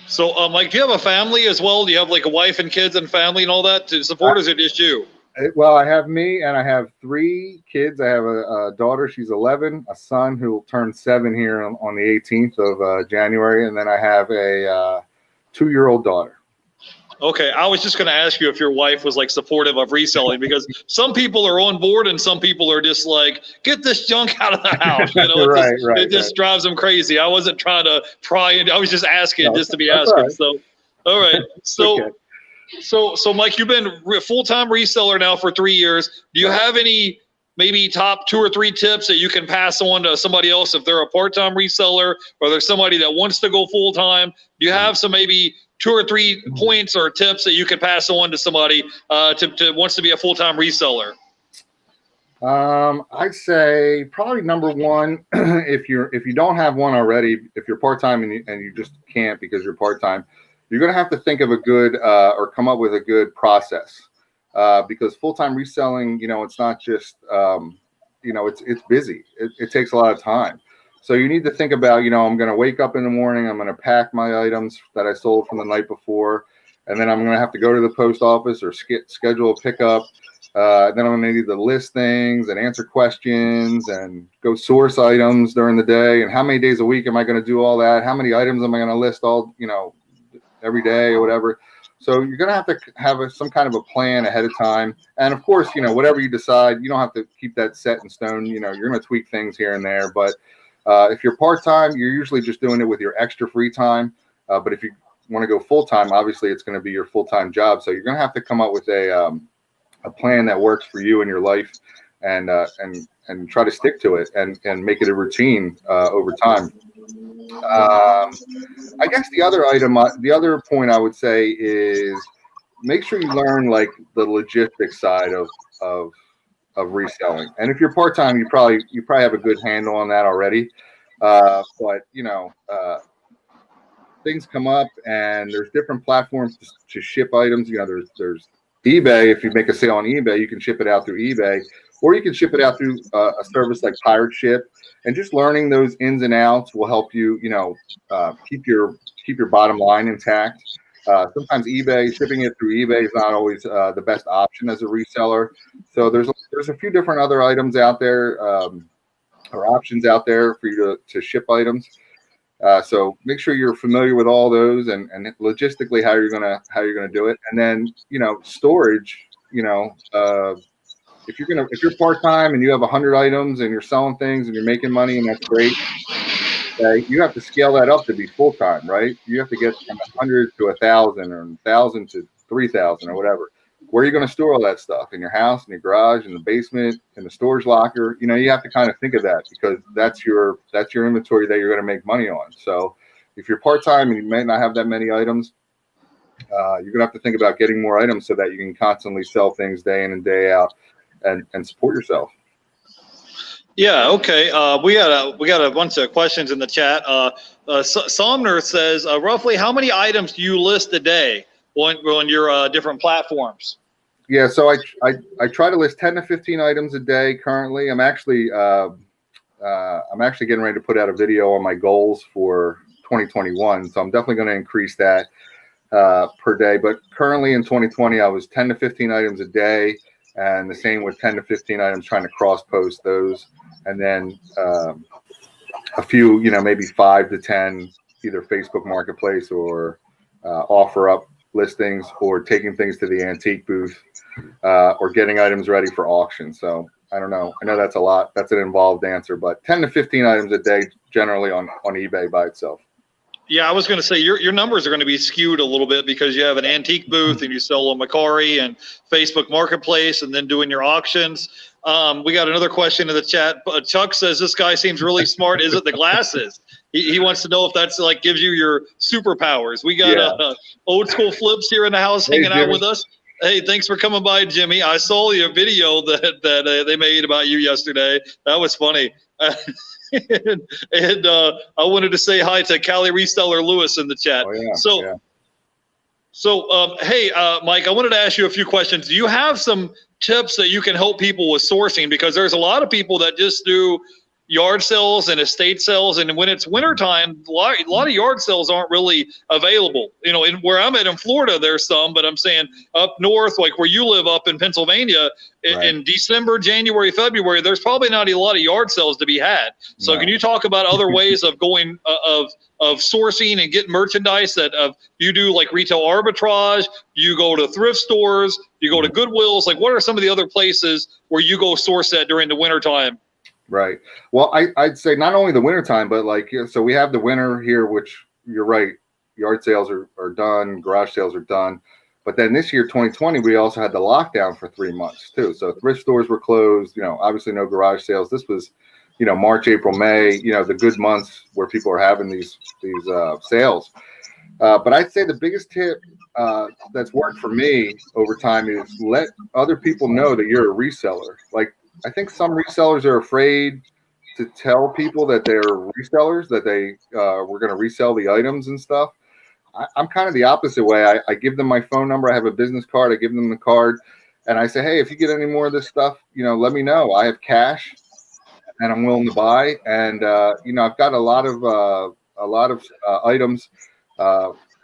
So, Mike, do you have a family as well? Do you have like a wife and kids and family and all that to support, or is it just you? Well, I have me, and I have 3 kids. I have a daughter, she's 11, a son who will turn 7 here on the 18th of January, and then I have a 2-year-old daughter. Okay, I was just going to ask you if your wife was like supportive of reselling, because some people are on board and some people are just like, get this junk out of the house. It just drives them crazy. I wasn't trying to pry. I was just asking just to be asking. Right. So, all right. So, okay. So Mike, you've been full-time reseller now for 3 years. Do you have any maybe top 2 or 3 tips that you can pass on to somebody else if they're a part-time reseller, or there's somebody that wants to go full-time? Do you have some maybe 2 or 3 points or tips that you could pass on to somebody to wants to be a full-time reseller? I'd say probably number 1, if you don't have one already, if you're part-time and you just can't because you're part-time, you're going to have to think of a good or come up with a good process, because full-time reselling, it's not just it's busy. It takes a lot of time. So you need to think about, I'm going to wake up in the morning, I'm going to pack my items that I sold from the night before, and then I'm going to have to go to the post office or schedule a pickup. Then I'm going to need to list things and answer questions and go source items during the day. And how many days a week am I going to do all that? How many items am I going to list every day or whatever? So you're going to have some kind of a plan ahead of time. And of course, whatever you decide, you don't have to keep that set in stone. You're going to tweak things here and there, but if you're part-time, you're usually just doing it with your extra free time. But if you want to go full-time, obviously it's going to be your full-time job. So you're going to have to come up with a plan that works for you and your life, and try to stick to it and make it a routine over time. I guess the other point I would say is make sure you learn like the logistics side of reselling. And if you're part-time, you probably have a good handle on that already. But things come up and there's different platforms to ship items. There's eBay. If you make a sale on eBay, you can ship it out through eBay, or you can ship it out through a service like Pirate Ship. And just learning those ins and outs will help you, keep your bottom line intact. Sometimes shipping it through eBay is not always the best option as a reseller. So there's a few different other items out there, or options out there for you to ship items. So make sure you're familiar with all those and logistically how you're gonna do it. And then storage. If you're part-time and you have 100 items and you're selling things and you're making money, and that's great. You have to scale that up to be full-time, right? You have to get from 100 to 1,000 or 1,000 to 3,000 or whatever. Where are you going to store all that stuff? In your house, in your garage, in the basement, in the storage locker? You have to kind of think of that, because that's your inventory that you're going to make money on. So if you're part-time and you may not have that many items, you're going to have to think about getting more items so that you can constantly sell things day in and day out and support yourself. Yeah. Okay. We got a bunch of questions in the chat. Somner says, roughly how many items do you list a day on your different platforms? Yeah, so I try to list 10 to 15 items a day currently. I'm actually getting ready to put out a video on my goals for 2021, so I'm definitely going to increase that per day. But currently in 2020, I was 10 to 15 items a day, and the same with 10 to 15 items, trying to cross post those, and then a few, maybe 5 to 10 either Facebook Marketplace or offer up listings, or taking things to the antique booth, or getting items ready for auction. So I don't know. I know that's a lot. That's an involved answer, but 10 to 15 items a day generally on eBay by itself. Yeah, I was going to say your numbers are going to be skewed a little bit because you have an antique booth and you sell on Macquarie and Facebook Marketplace, and then doing your auctions. We got another question in the chat. Chuck says, this guy seems really smart. Is it the glasses? He wants to know if that's like gives you your superpowers. We got old school Flips here in the house hanging out with us. Hey, thanks for coming by, Jimmy. I saw your video that they made about you yesterday. That was funny. and I wanted to say hi to Cali Reseller Lewis in the chat. Oh, yeah. So, hey, Mike, I wanted to ask you a few questions. Do you have some tips that you can help people with sourcing? Because there's a lot of people that just do yard sales and estate sales, and when it's wintertime, a lot of yard sales aren't really available. In where I'm at in Florida, there's some, but I'm saying up north, like where you live up in Pennsylvania, in December, January, February, there's probably not a lot of yard sales to be had. So can you talk about other ways of going of sourcing and getting merchandise that you do, like retail arbitrage, you go to thrift stores, you go to Goodwills? Like, what are some of the other places where you go source that during the wintertime? Right. Well, I'd say not only the wintertime, but so we have the winter here, which you're right, yard sales are done, garage sales are done. But then this year, 2020, we also had the lockdown for 3 months too. So thrift stores were closed, obviously no garage sales. This was, March, April, May, the good months where people are having these sales. But I'd say the biggest tip that's worked for me over time is let other people know that you're a reseller. Like, I think some resellers are afraid to tell people that they're resellers, that they were going to resell the items and stuff. I'm kind of the opposite way. I give them my phone number. I have a business card. I give them the card, and I say, hey, if you get any more of this stuff, let me know. I have cash, and I'm willing to buy. And I've got a lot of items,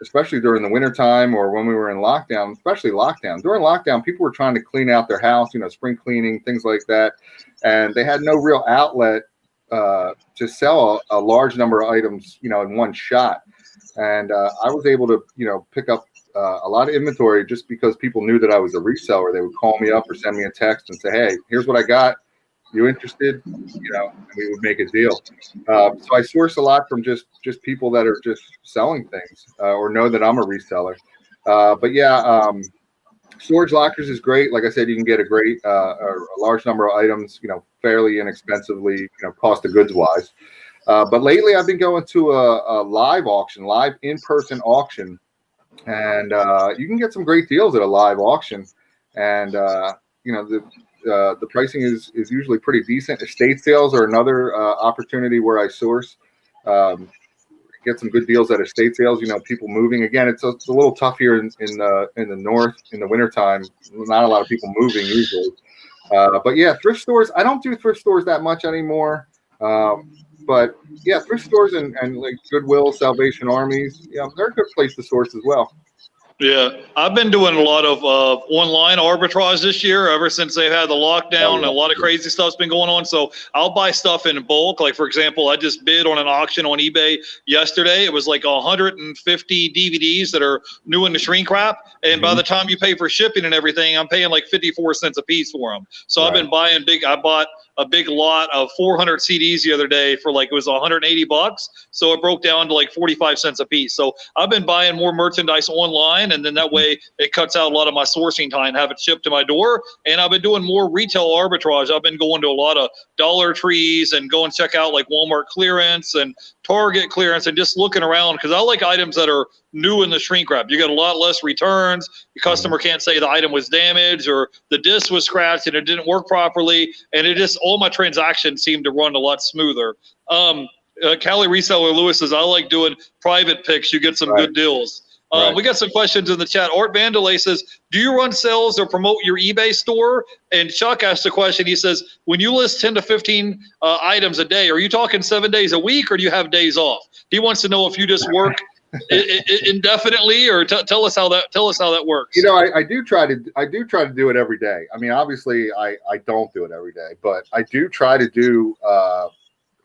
especially during the wintertime or when we were in lockdown, especially lockdown. During lockdown, people were trying to clean out their house, spring cleaning, things like that. And they had no real outlet to sell a large number of items, in one shot. And I was able to, pick up a lot of inventory just because people knew that I was a reseller. They would call me up or send me a text and say, hey, here's what I got. You interested? And we would make a deal. So I source a lot from just people that are just selling things or know that I'm a reseller. But yeah, storage lockers is great. Like I said, you can get a large number of items, fairly inexpensively, cost of goods wise. But lately I've been going to a live auction, live in-person auction, and you can get some great deals at a live auction. And the pricing is usually pretty decent. Estate sales are another opportunity where I source. Get some good deals at estate sales. People moving. Again, it's a little tough here in the north in the wintertime. Not a lot of people moving usually. But yeah, thrift stores. I don't do thrift stores that much anymore. But yeah, thrift stores and like Goodwill, Salvation Armies, they're a good place to source as well. Yeah, I've been doing a lot of online arbitrage this year ever since they've had the lockdown. A lot of crazy stuff's been going on. So I'll buy stuff in bulk. Like, for example, I just bid on an auction on eBay yesterday. It was like 150 DVDs that are new in the shrink wrap. And by the time you pay for shipping and everything, I'm paying like 54 cents a piece for them. So I've been buying I bought a big lot of 400 CDs the other day for it was $180. So it broke down to like 45 cents a piece. So I've been buying more merchandise online, and then that way it cuts out a lot of my sourcing time, have it shipped to my door. And I've been doing more retail arbitrage. I've been going to a lot of Dollar Trees and go and check out like Walmart clearance and Target clearance and just looking around, because I like items that are new in the shrink wrap. You get a lot less returns. The customer can't say the item was damaged or the disc was scratched and it didn't work properly. And it just, all my transactions seem to run a lot smoother. Cali Reseller Lewis says, I like doing private picks. You get some good deals. We got some questions in the chat. Art Vandelay says, do you run sales or promote your eBay store? And Chuck asked a question. He says, when you list 10 to 15 items a day, are you talking 7 days a week, or do you have days off? He wants to know if you just work indefinitely, or tell us how that works. You know, I do try to do it every day. I mean, obviously I don't do it every day, but I do try to do at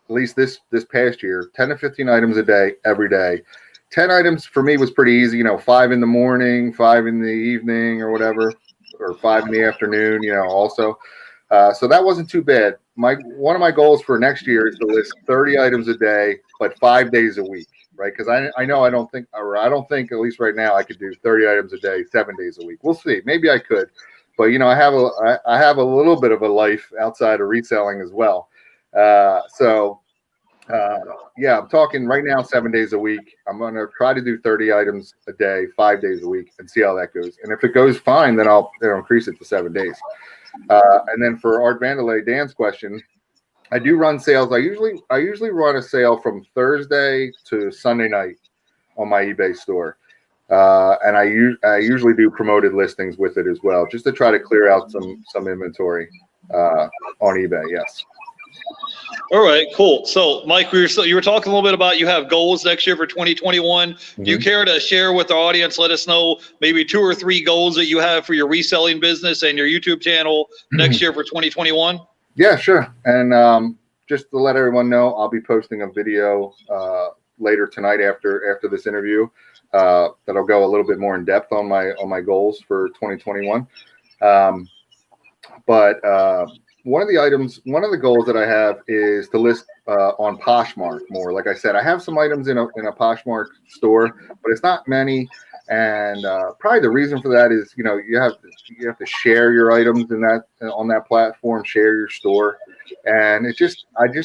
least this past year, 10 to 15 items a day, every day. 10 items for me was pretty easy, 5 in the morning, 5 in the evening or whatever, or 5 in the afternoon, also. So that wasn't too bad. One of my goals for next year is to list 30 items a day, but 5 days a week, right? Because I don't think, at least right now, I could do 30 items a day, 7 days a week. We'll see. Maybe I could. But, I have a little bit of a life outside of reselling as well. Yeah, I'm talking right now 7 days a week. I'm going to try to do 30 items a day, 5 days a week, and see how that goes. And if it goes fine, then I'll increase it to 7 days. And then for Art Vandelay, Dan's question, I do run sales. I usually run a sale from Thursday to Sunday night on my eBay store. And I usually do promoted listings with it as well, just to try to clear out some inventory on eBay. Yes. All right, cool. So, Mike, you were talking a little bit about you have goals next year for 2021. Mm-hmm. Do you care to share with the audience? Let us know maybe 2 or 3 goals that you have for your reselling business and your YouTube channel next year for 2021. Yeah, sure. And just to let everyone know, I'll be posting a video later tonight after this interview that'll go a little bit more in depth on my goals for 2021. One of the goals that I have is to list on Poshmark more. Like I said, I have some items in a Poshmark store, but it's not many. And probably the reason for that is, you have to share your items on that platform, share your store. And I just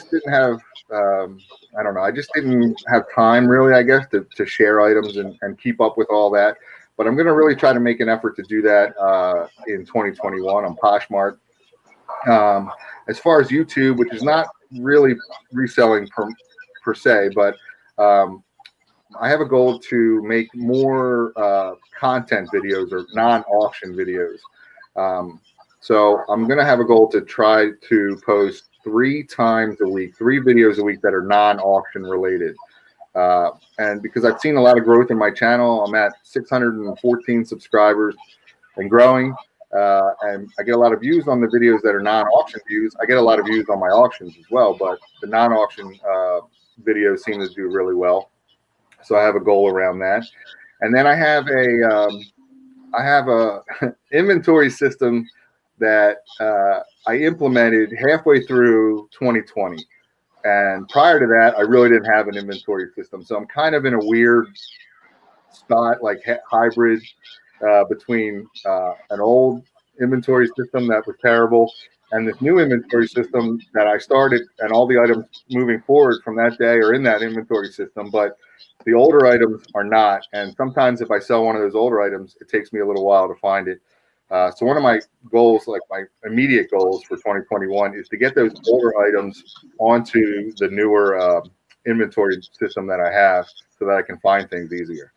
didn't have, I just didn't have time really, I guess, to share items and keep up with all that. But I'm going to really try to make an effort to do that in 2021 on Poshmark. As far as YouTube, which is not really reselling per se, but I have a goal to make more content videos or non-auction videos. So I'm going to have a goal to try to post 3 times a week, 3 videos a week that are non-auction related. And because I've seen a lot of growth in my channel, I'm at 614 subscribers and growing. And I get a lot of views on the videos that are non-auction views. I get a lot of views on my auctions as well, but the non-auction videos seem to do really well. So I have a goal around that. And then I have a inventory system that I implemented halfway through 2020. And prior to that, I really didn't have an inventory system. So I'm kind of in a weird spot, like hybrid between an old inventory system that was terrible and this new inventory system that I started, and all the items moving forward from that day are in that inventory system, but the older items are not. And sometimes if I sell one of those older items, it takes me a little while to find it. So one of my goals, like my immediate goals for 2021, is to get those older items onto the newer inventory system that I have so that I can find things easier.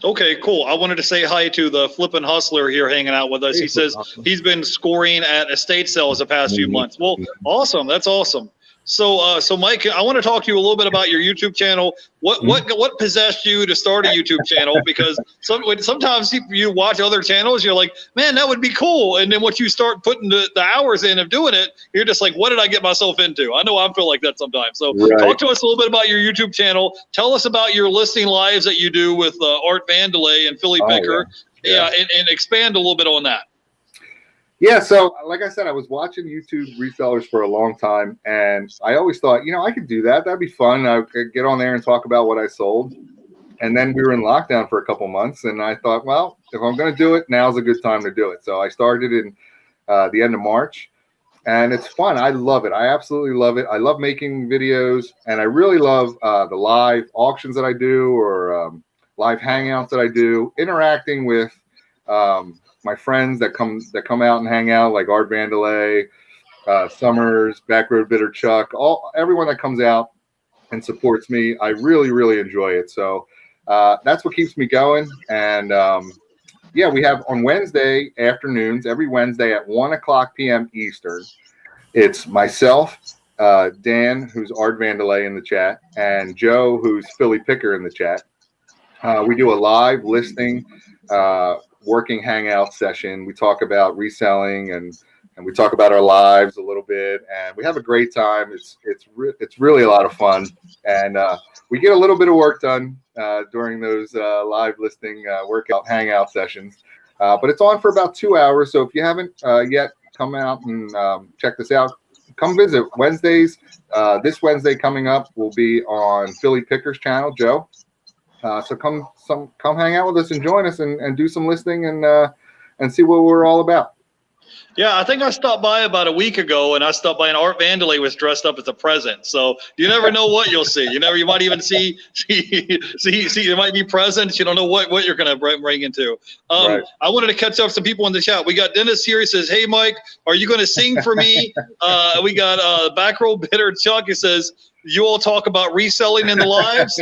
Okay, cool. I wanted to say hi to the Flippin' Hustler here hanging out with us. He says he's been scoring at estate sales the past few months. Well, awesome. That's awesome. So, Mike, I want to talk to you a little bit about your YouTube channel. What possessed you to start a YouTube channel? Because sometimes you watch other channels, you're like, man, that would be cool. And then once you start putting the hours in of doing it, you're just like, what did I get myself into? I know I feel like that sometimes. So talk to us a little bit about your YouTube channel. Tell us about your listing lives that you do with Art Vandelay and Philly Picker. Yeah, and expand a little bit on that. Yeah, so like I said, I was watching YouTube resellers for a long time, and I always thought, I could do that. That'd be fun. I could get on there and talk about what I sold. And then we were in lockdown for a couple months, and I thought, well, if I'm going to do it, now's a good time to do it. So I started in the end of March, and it's fun. I love it. I absolutely love it. I love making videos, and I really love the live auctions that I do, or live hangouts that I do, interacting with my friends that come out and hang out, like Art Vandelay, Summers, Backroad Bitter Chuck, everyone that comes out and supports me. I really, really enjoy it. So that's what keeps me going. And yeah, we have on Wednesday afternoons, every Wednesday at 1:00 p.m. Eastern. It's myself, Dan, who's Art Vandelay in the chat, and Joe, who's Philly Picker in the chat. We do a live listing, working hangout session. We talk about reselling and we talk about our lives a little bit, and we have a great time. It's really a lot of fun, and we get a little bit of work done during those live listing workout hangout sessions. But it's on for about 2 hours, so if you haven't yet come out and check this out, come visit. Wednesdays, this Wednesday coming up will be on Philly Picker's channel, Joe. So come hang out with us and join us and do some listening and see what we're all about. Yeah, I think I stopped by about a week ago, and I stopped by, and Art Vandelay was dressed up as a present. So you never know what you'll see. You might even see. There might be presents. You don't know what you're going to bring into. Right. I wanted to catch up with some people in the chat. We got Dennis here. He says, "Hey, Mike, are you going to sing for me?" We got back row bitter Chuck. He says, "You all talk about reselling in the lives."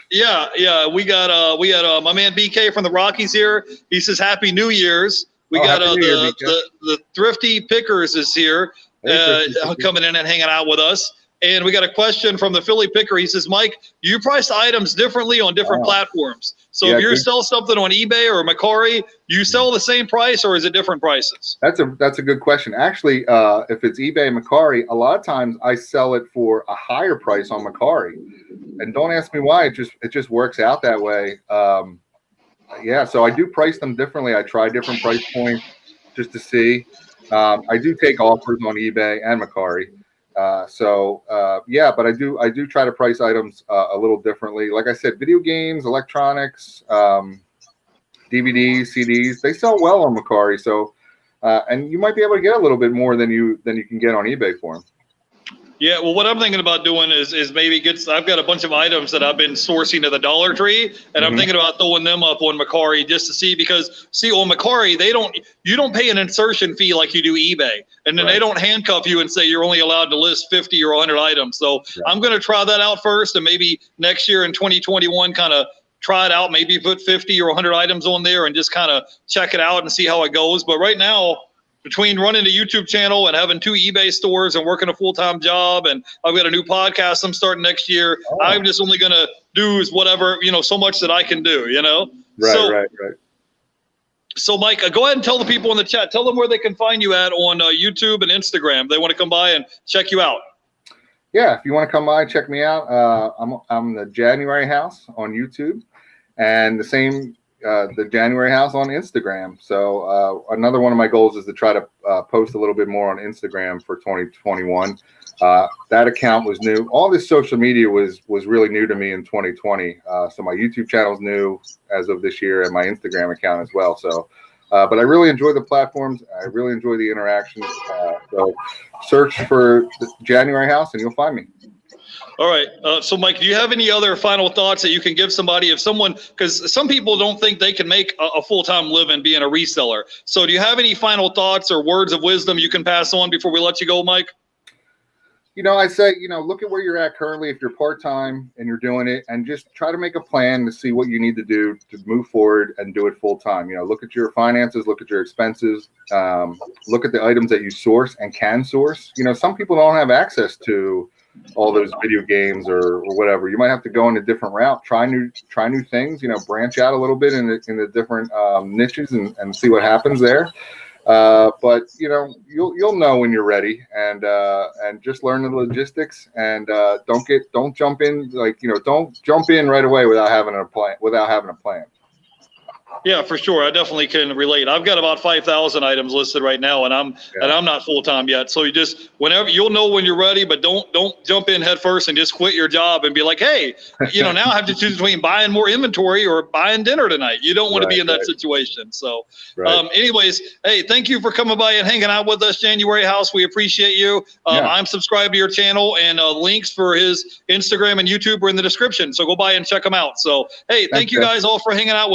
Yeah, we got my man BK from the Rockies here. He says, "Happy New Year's." We got the Thrifty Pickers is here, coming in and hanging out with us. And we got a question from the Philly Picker. He says, "Mike, do you price items differently on different platforms? So if you sell something on eBay or Macquarie, do you sell the same price, or is it different prices?" That's a good question. Actually, if it's eBay and Macquarie, a lot of times I sell it for a higher price on Macquarie. And don't ask me why. It just works out that way. Yeah, so I do price them differently. I try different price points just to see. I do take offers on eBay and Macquarie. Yeah, but I do try to price items a little differently. Like I said, video games, electronics, DVDs, CDs, they sell well on Macquarie. So, and you might be able to get a little bit more than you can get on eBay for them. Yeah, well, what I'm thinking about doing is maybe I've got a bunch of items that I've been sourcing at the Dollar Tree, and I'm thinking about throwing them up on Macquarie just to see, because on Macquarie you don't pay an insertion fee like you do eBay, and then they don't handcuff you and say you're only allowed to list 50 or 100 items. So I'm going to try that out first, and maybe next year in 2021 kind of try it out, maybe put 50 or 100 items on there and just kind of check it out and see how it goes. But right now, between running a YouTube channel and having 2 eBay stores and working a full-time job, and I've got a new podcast I'm starting next year, I'm just only going to do whatever, so much that I can do, Right. So, Mike, go ahead and tell the people in the chat, tell them where they can find you at on YouTube and Instagram. They want to come by and check you out. Yeah, if you want to come by, check me out. I'm the January House on YouTube, and the same the January House on Instagram. So another one of my goals is to try to post a little bit more on Instagram for 2021. That account was new. All this social media was really new to me in 2020. So my YouTube channel is new as of this year, and my Instagram account as well. So, but I really enjoy the platforms. I really enjoy the interactions. So search for the January House and you'll find me. All right. So, Mike, do you have any other final thoughts that you can give somebody, because some people don't think they can make a full-time living being a reseller. So do you have any final thoughts or words of wisdom you can pass on before we let you go, Mike? I say, look at where you're at currently if you're part-time and you're doing it, and just try to make a plan to see what you need to do to move forward and do it full-time. Look at your finances, look at your expenses, look at the items that you source and can source. Some people don't have access to all those video games or whatever. You might have to go in a different route, try new things, branch out a little bit in the different niches and see what happens there. But you'll know when you're ready, and just learn the logistics, and don't jump in don't jump in right away without having a plan. Yeah, for sure. I definitely can relate. I've got about 5,000 items listed right now, and I'm not full time yet. So you'll know when you're ready, but don't jump in head first and just quit your job and be like, hey, now I have to choose between buying more inventory or buying dinner tonight. You don't want to be in that situation. So, anyways, hey, thank you for coming by and hanging out with us, January House. We appreciate you. I'm subscribed to your channel, and links for his Instagram and YouTube are in the description. So go by and check them out. So, hey, thank you guys all for hanging out with us.